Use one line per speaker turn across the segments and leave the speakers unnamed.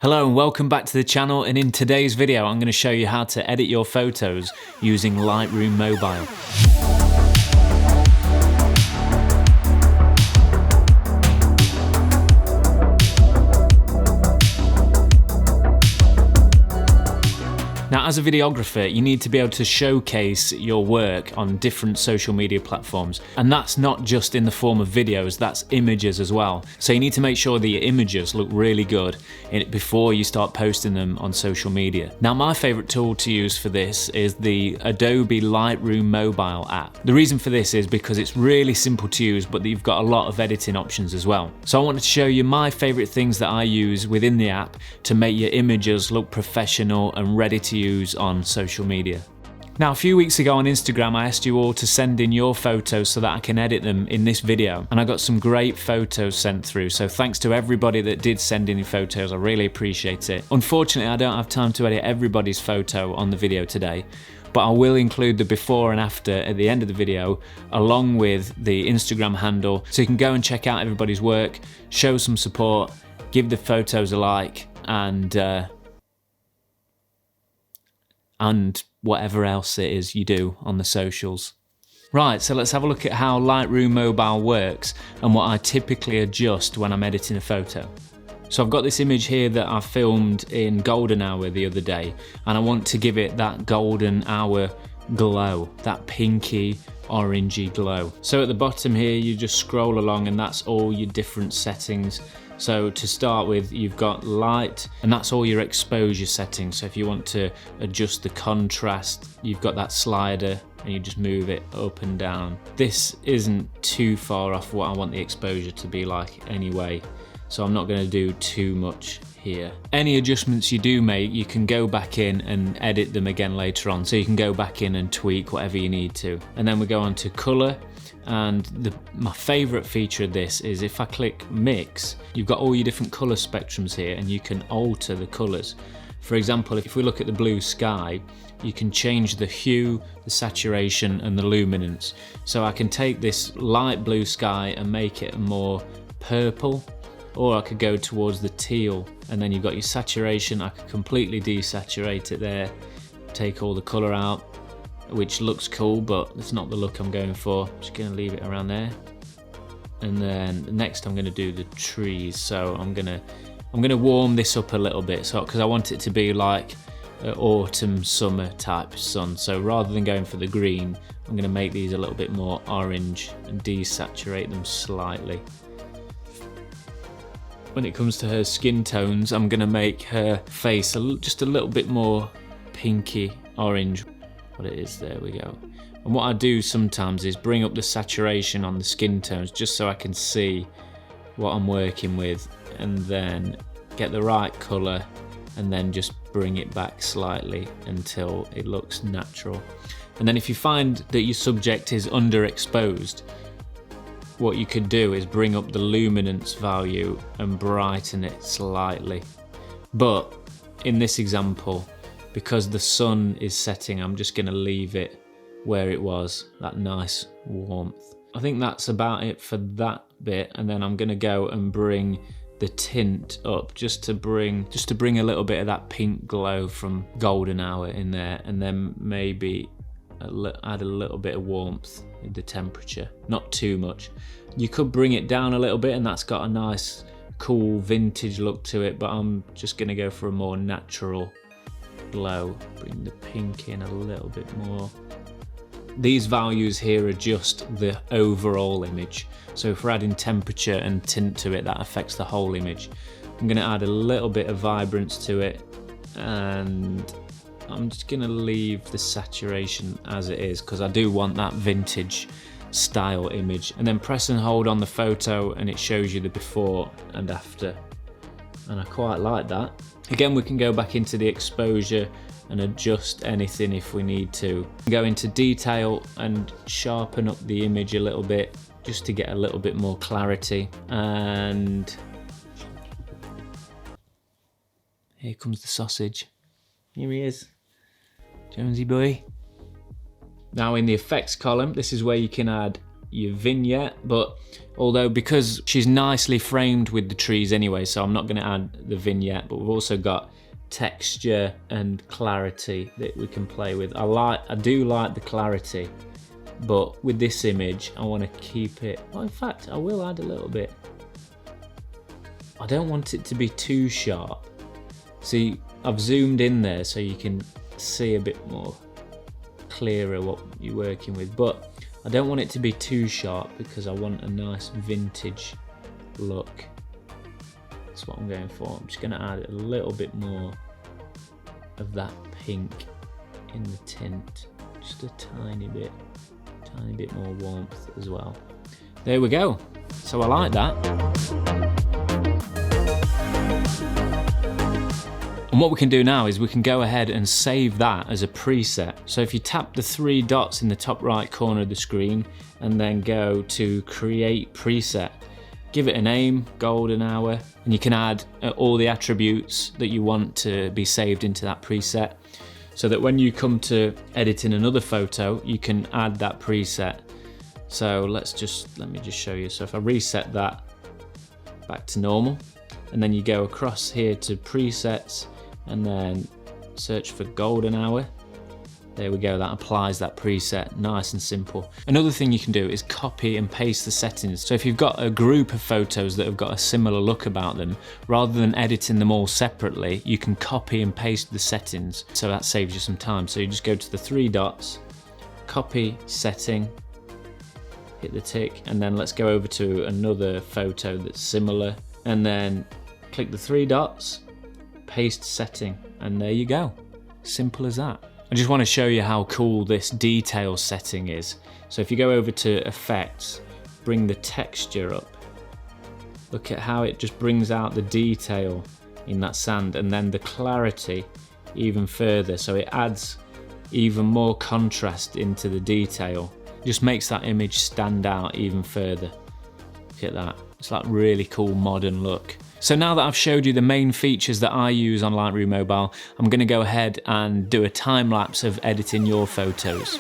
Hello and welcome back to the channel, and in today's video I'm going to show you how to edit your photos using Lightroom Mobile. Now, as a videographer, you need to be able to showcase your work on different social media platforms. And that's not just in the form of videos, that's images as well. So you need to make sure that your images look really good before you start posting them on social media. Now, my favorite tool to use for this is the Adobe Lightroom Mobile App. The reason for this is because it's really simple to use, but you've got a lot of editing options as well. So I wanted to show you my favorite things that I use within the app to make your images look professional and ready to use on social media. Now, a few weeks ago on Instagram, I asked you all to send in your photos so that I can edit them in this video, and I got some great photos sent through, so thanks to everybody that did send in your photos. I really appreciate it. Unfortunately, I don't have time to edit everybody's photo on the video today, but I will include the before and after at the end of the video, along with the Instagram handle, so you can go and check out everybody's work, show some support, give the photos a like, and whatever else it is you do on the socials. Right, so let's have a look at how Lightroom Mobile works and what I typically adjust when I'm editing a photo. So I've got this image here that I filmed in golden hour the other day, and I want to give it that golden hour glow, that pinky orangey glow. So at the bottom here, you just scroll along and that's all your different settings. So to start with, you've got light, and that's all your exposure settings. So if you want to adjust the contrast, you've got that slider and you just move it up and down. This isn't too far off what I want the exposure to be like anyway, so I'm not going to do too much here. Any adjustments you do make, you can go back in and edit them again later on. So you can go back in and tweak whatever you need to. And then we go on to color. And my favorite feature of this is if I click mix, you've got all your different color spectrums here and you can alter the colors. For example, if we look at the blue sky, you can change the hue, the saturation and the luminance. So I can take this light blue sky and make it more purple, or I could go towards the teal, and then you've got your saturation. I could completely desaturate it there, take all the color out, which looks cool, but it's not the look I'm going for. Just gonna leave it around there. And then next I'm gonna do the trees. So I'm gonna warm this up a little bit, so because I want it to be like autumn, summer type sun. So rather than going for the green, I'm gonna make these a little bit more orange and desaturate them slightly. When it comes to her skin tones, I'm gonna make her face just a little bit more pinky orange. What it is, there we go. And what I do sometimes is bring up the saturation on the skin tones just so I can see what I'm working with, and then get the right color and then just bring it back slightly until it looks natural. And then if you find that your subject is underexposed, what you could do is bring up the luminance value and brighten it slightly. But in this example, because the sun is setting, I'm just going to leave it where it was, that nice warmth. I think that's about it for that bit, and then I'm going to go and bring the tint up just to bring a little bit of that pink glow from golden hour in there, and then maybe add a little bit of warmth in the temperature, not too much. You could bring it down a little bit and that's got a nice cool vintage look to it, but I'm just going to go for a more natural glow. Bring the pink in a little bit more. These values here are just the overall image, so if we're adding temperature and tint to it, that affects the whole image. I'm going to add a little bit of vibrance to it, and I'm just going to leave the saturation as it is because I do want that vintage style image. And then press and hold on the photo and it shows you the before and after, and I quite like that. Again, we can go back into the exposure and adjust anything if we need to. Go into detail and sharpen up the image a little bit just to get a little bit more clarity. And here comes the sausage. Here he is, Jonesy boy. Now in the effects column, this is where you can add your vignette, but although because she's nicely framed with the trees anyway, so I'm not going to add the vignette, but we've also got texture and clarity that we can play with. I do like the clarity, but with this image I want to keep it, well, in fact I will add a little bit. I don't want it to be too sharp. See, I've zoomed in there so you can see a bit more clearer what you're working with, but I don't want it to be too sharp because I want a nice vintage look. That's what I'm going for. I'm just going to add a little bit more of that pink in the tint, just a tiny bit more warmth as well. There we go. So I like that. And what we can do now is we can go ahead and save that as a preset. So if you tap the three dots in the top right corner of the screen and then go to create preset, give it a name, golden hour, and you can add all the attributes that you want to be saved into that preset, so that when you come to editing another photo, you can add that preset. So let me just show you. So if I reset that back to normal, and then you go across here to presets and then search for golden hour. There we go, that applies that preset, nice and simple. Another thing you can do is copy and paste the settings. So if you've got a group of photos that have got a similar look about them, rather than editing them all separately, you can copy and paste the settings. So that saves you some time. So you just go to the three dots, copy setting, hit the tick, and then let's go over to another photo that's similar, and then click the three dots, paste setting, and there you go. Simple as that. I just want to show you how cool this detail setting is. So if you go over to effects, bring the texture up. Look at how it just brings out the detail in that sand, and then the clarity even further. So it adds even more contrast into the detail. It just makes that image stand out even further. Look at that. It's like really cool modern look. So now that I've showed you the main features that I use on Lightroom Mobile, I'm going to go ahead and do a time lapse of editing your photos.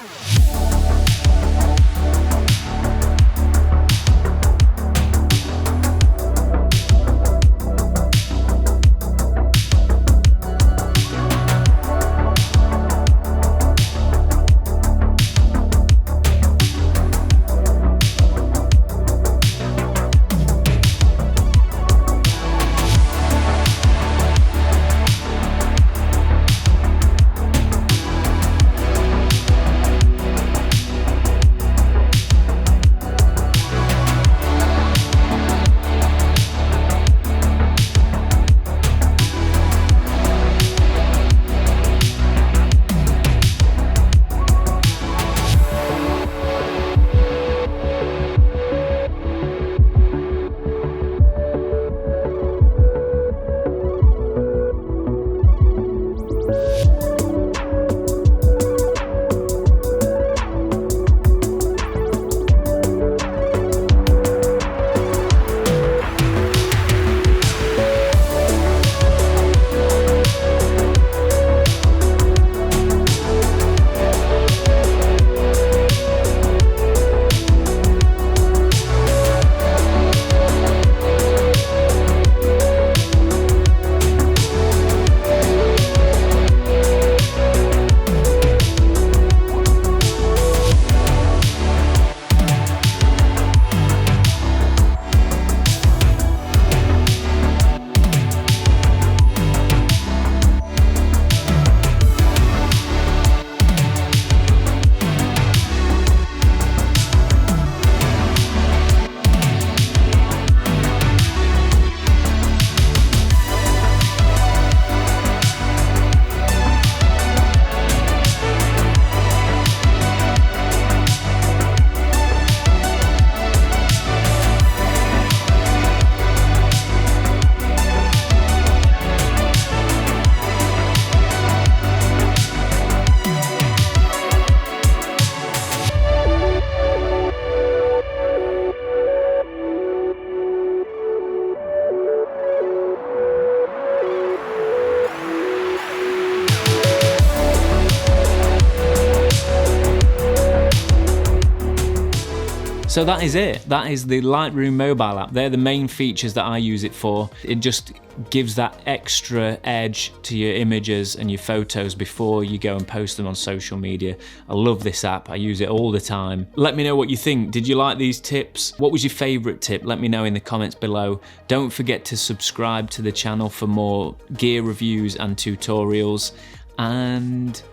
So that is it. That is the Lightroom mobile app. They're the main features that I use it for. It just gives that extra edge to your images and your photos before you go and post them on social media. I love this app. I use it all the time. Let me know what you think. Did you like these tips? What was your favorite tip? Let me know in the comments below. Don't forget to subscribe to the channel for more gear reviews and tutorials. And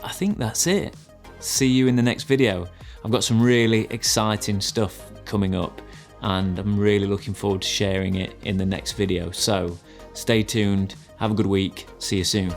I think that's it. See you in the next video. I've got some really exciting stuff coming up and I'm really looking forward to sharing it in the next video. So stay tuned, have a good week, see you soon.